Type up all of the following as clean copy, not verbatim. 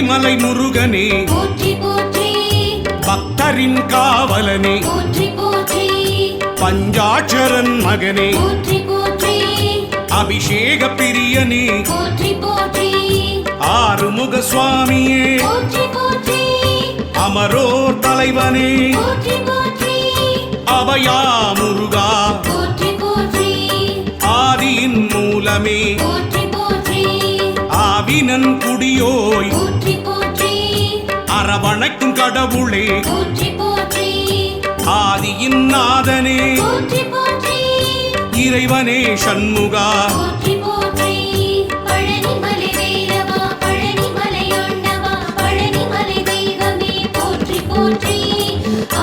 பழனிமலை முருகனே போற்றி போற்றி பக்தரின் காவலனே போற்றி போற்றி பஞ்சாட்சரன் மகனே போற்றி போற்றி அபிஷேக பிரியனே போற்றி போற்றி ஆறுமுக சுவாமியே போற்றி போற்றி அமரோர் தலைவனே போற்றி போற்றி அபயா முருகா போற்றி போற்றி ஆதியின் மூலமே போற்றி போற்றி ஆவினன் குடியோய் போற்றி போற்றி அரவணைக்கும் கடவுளே போற்றி போற்றி ஆதியின் நாதனே போற்றி போற்றி இறைவனே சண்முகா போற்றி போற்றி பழனிமலை வேலவா பழனிமலை ஆண்டவா பழனிமலை தெய்வமே போற்றி போற்றி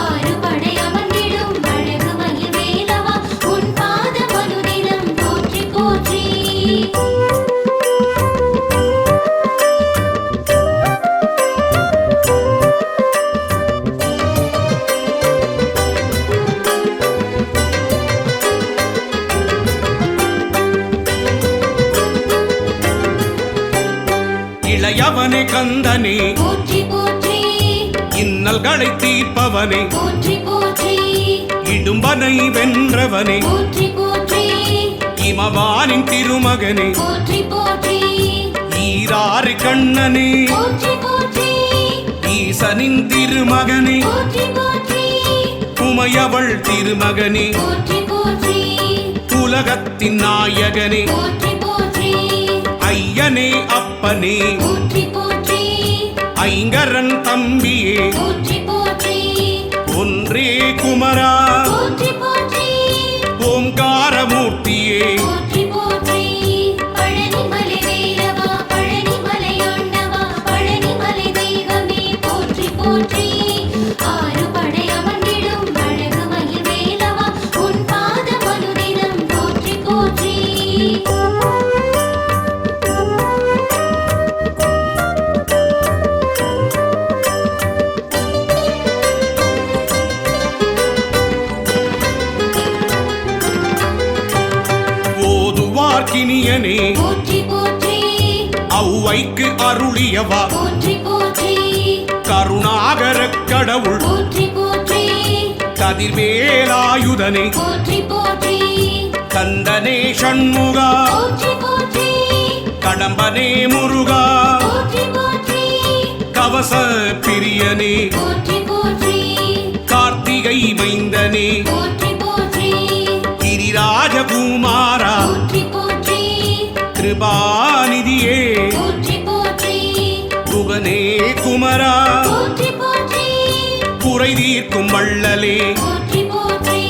ஆறுபடை அமர்ந்திடும் அழகு மயில் வேலவா உன் பாதம் அனுதினம் போற்றி போற்றி இளையவனே கந்தனே போற்றி போற்றி இன்னல்களை தீர்ப்பவனே போற்றி போற்றி இடும்பனை வென்றவனே போற்றி போற்றி இமவானின் திருமகனே போற்றி போற்றி ஈராறு கண்ணனே போற்றி போற்றி ஈசனின் திருமகனே போற்றி போற்றி உமையவள் திருமகனே போற்றி போற்றி உலகத்தின் நாயகனே போற்றி போற்றி ஐயனே அப்பனே போற்றி போற்றி ஐங்கரன் தம்பியே போற்றி போற்றி ஒன்றே குமரா போற்றி போற்றி ஓம்காரமூர்த்தியே போற்றி போற்றி பழனிமலை வேலவா பழனிமலை ஆண்டவா பழனிமலை தெய்வமே போற்றி போற்றி ஆறுபடை அமர்ந்திடும் அழகு மயில் வேலவா உன் பாதம் அனுதினம் போற்றி போற்றி ஓதுவார்க்கினியனே போற்றி போற்றி ஔவைக்கு அருளியவா போற்றி போற்றி கருணாகரக் கடவுள் போற்றி போற்றி கதிர்வேலாயுதனே போற்றி போற்றி கந்தனே சண்முகா போற்றி போற்றி கடம்பனே முருகா போற்றி போற்றி கவச பிரியனே போற்றி போற்றி கார்த்திகை மைந்தனே போற்றி போற்றி கிரிராஜகுமாரா போற்றி போற்றி கிருபாநிதியே போற்றி போற்றி குகனே குமரா போற்றி போற்றி குறை தீர்க்கும் வள்ளலே போற்றி போற்றி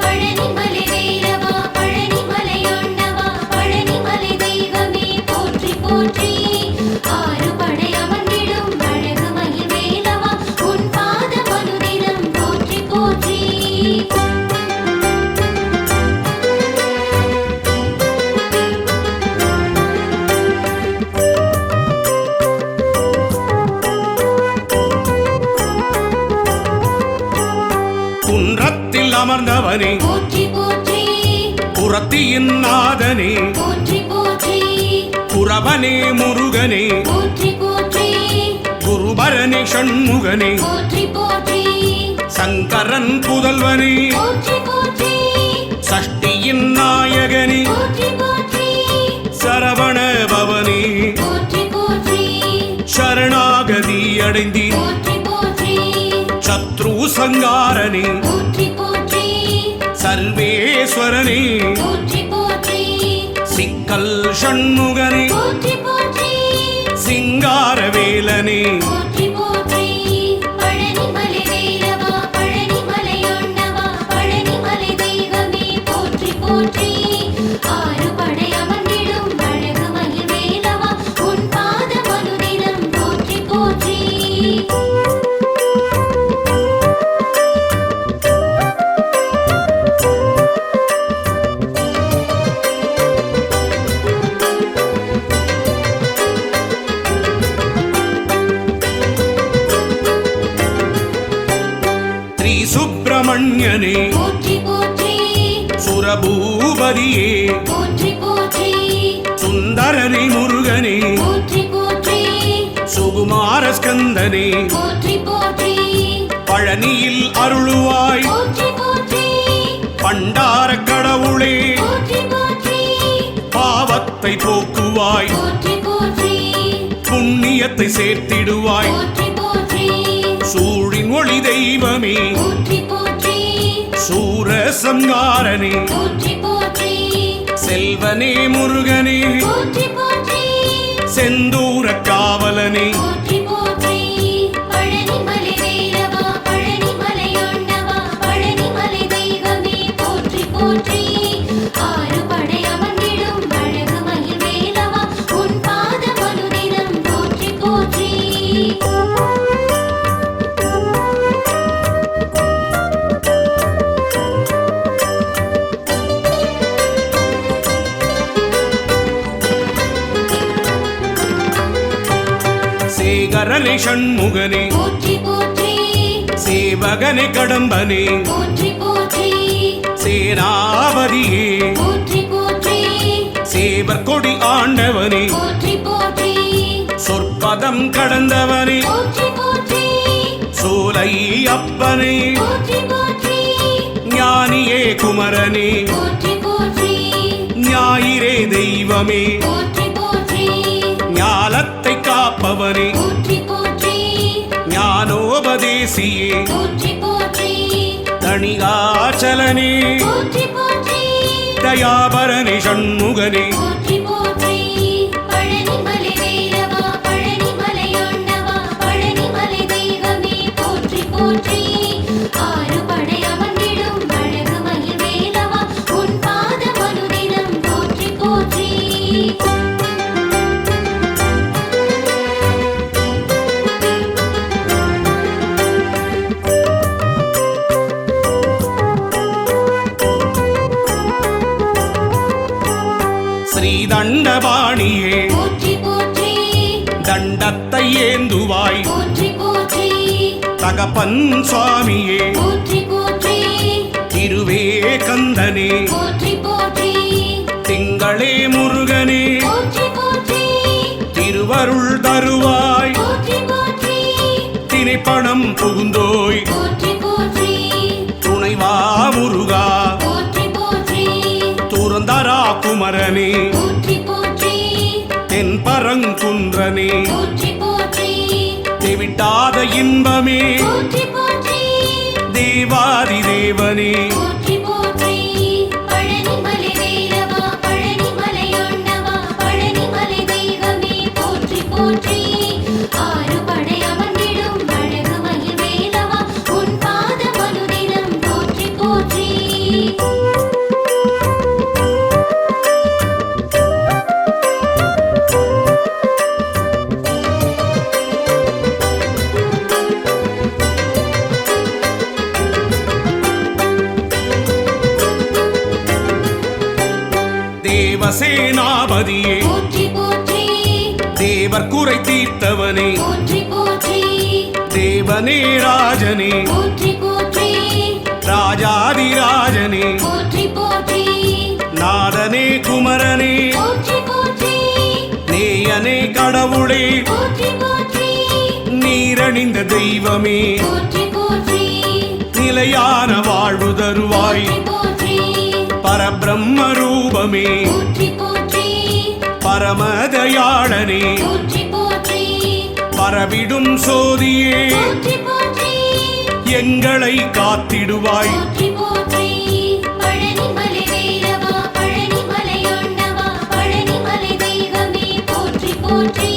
பழனிமலை வேலவா பழனிமலை ஆண்டவா பழனிமலை தெய்வமே போற்றி போற்றி ஆறுபடை அமர்ந்திடும் அழகு மயில் வேலவா உன் பாதம் அனுதினம் போற்றி போற்றி குன்றத்தில் அமர்ந்தவனே போற்றி போற்றி புறத்தியின் நாதனே போற்றி போற்றி குரவனே முருகனே போற்றி போற்றி குருபரனே சண்முகனே போற்றி போற்றி சங்கரன் புதல்வனே போற்றி போற்றி சஷ்டியின் நாயகனே போற்றி போற்றி சரவண பவனே போற்றி போற்றி சரணாகதி அடைந்தி போற்றி போற்றி சத்ரு சங்காரனே போற்றி போற்றி சர்வேஸ்வரனே போற்றி போற்றி சிக்கல் சண்முகனே போற்றி போற்றி சிங்காரவேலனே போற்றி போற்றி பழனிமலை வேலவா பழனிமலை ஆண்டவா பழனிமலை தெய்வமே போற்றி போற்றி ஆறுபடை அமர்ந்திடும் அழகு மயில் வேலவா உன் பாதம் அனுதினம் போற்றி போற்றி சுப்பிரமணியனே போற்றி போற்றி சுரபூபதியே போற்றி போற்றி சுந்தரனே முருகனே போற்றி போற்றி சுகுமார ஸ்கந்தனே போற்றி போற்றி பழனியில் அருளுவாய் போற்றி போற்றி பண்டார கடவுளே போற்றி போற்றி பாவத்தை போக்குவாய் போற்றி போற்றி புண்ணியத்தை சேர்த்திடுவாய் போற்றி போற்றி சூழின் ஒளி தெய்வமே போற்றி போற்றி சூர சங்காரனே போற்றி போற்றி செல்வனே முருகனே போற்றி போற்றி செந்தூர காவலனே போற்றி போற்றி பழனிமலை வேலவா பழனிமலையொண்டவா பழனிமலை தெய்வமே போற்றி போற்றி ஆறுபடை அமர்ந்திடும் அழகு மயில் வேலவா உன் பாதம் அனுதினம் போற்றி போற்றி சேகரனே சண்முகனே போற்றி போற்றி சேவகனே கடம்பனே போற்றி போற்றி சேனாபதியே போற்றி போற்றி சேவர் கொடி ஆண்டவனே போற்றி போற்றி சொற்பதம் கடந்தவனே போற்றி போற்றி சோலை அப்பனே போற்றி போற்றி ஞானியே குமரனே போற்றி போற்றி ஞாயிறே தெய்வமே போற்றி போற்றி ஞாலத்தை காப்பவனே போற்றி போற்றி ஞானோபதேசியே போற்றி போற்றி தணிகாச்சலனே போற்றி போற்றி தயாபரனே சண்முகனே போற்றி போற்றி பழனிமலை வேலவா பழனிமலையொண்டவா பழனிமலை தெய்வமே போற்றி போற்றி ஆறுபடை அமர்ந்திடும் அழகு மயில் வேலவா உன் பாதம் அனுதினம் போற்றி போற்றி ஸ்ரீதண்டபாணியே போற்றி போற்றி தண்டத்தை ஏந்துவாய் போற்றி போற்றி தகப்பன் சுவாமியே போற்றி போற்றி திருவே கந்தனே போற்றி போற்றி திங்களே முருகனே போற்றி போற்றி திருவருள் தருவாய் போற்றி போற்றி திணைப்பணம் புகுந்தோய் போற்றி போற்றி துணைவா முருகா போற்றி போற்றி துறந்தரா குமரனே போற்றி போற்றி தென்பரங்குன்றனே போற்றி போற்றி தெவிட்டாத இன்பமே போற்றி போற்றி தேவாதி தேவனே போற்றி போற்றி பழனிமலை வேலவா பழனிமலையொண்டவா பழனிமலை தெய்வமே போற்றி போற்றி ஆறுபடை அமர்ந்திடும் அழகு மயில் வேலவா உன் பாதம் அனுதினம் போற்றி போற்றி தேவசேனாபதியே போற்றி போற்றி தேவர் குறை தீர்த்தவனே போற்றி போற்றி தேவனே ராஜனே போற்றி போற்றி ராஜாதிராஜனே போற்றி போற்றி நாதனே குமரனே போற்றி போற்றி நேயனே கடவுளே போற்றி போற்றி நீரணிந்த தெய்வமே போற்றி போற்றி நிலையான வாழ்வு தருவாய் போற்றி போற்றி பரபிரம்ம ரூபமே போற்றி போற்றி பரமதயாளனே போற்றி போற்றி பரவிடும் சோதியே போற்றி போற்றி எங்களை காத்திடுவாய் போற்றி போற்றி பழனிமலை வேலவா பழனிமலையொண்டவா பழனிமலை தெய்வமே போற்றி போற்றி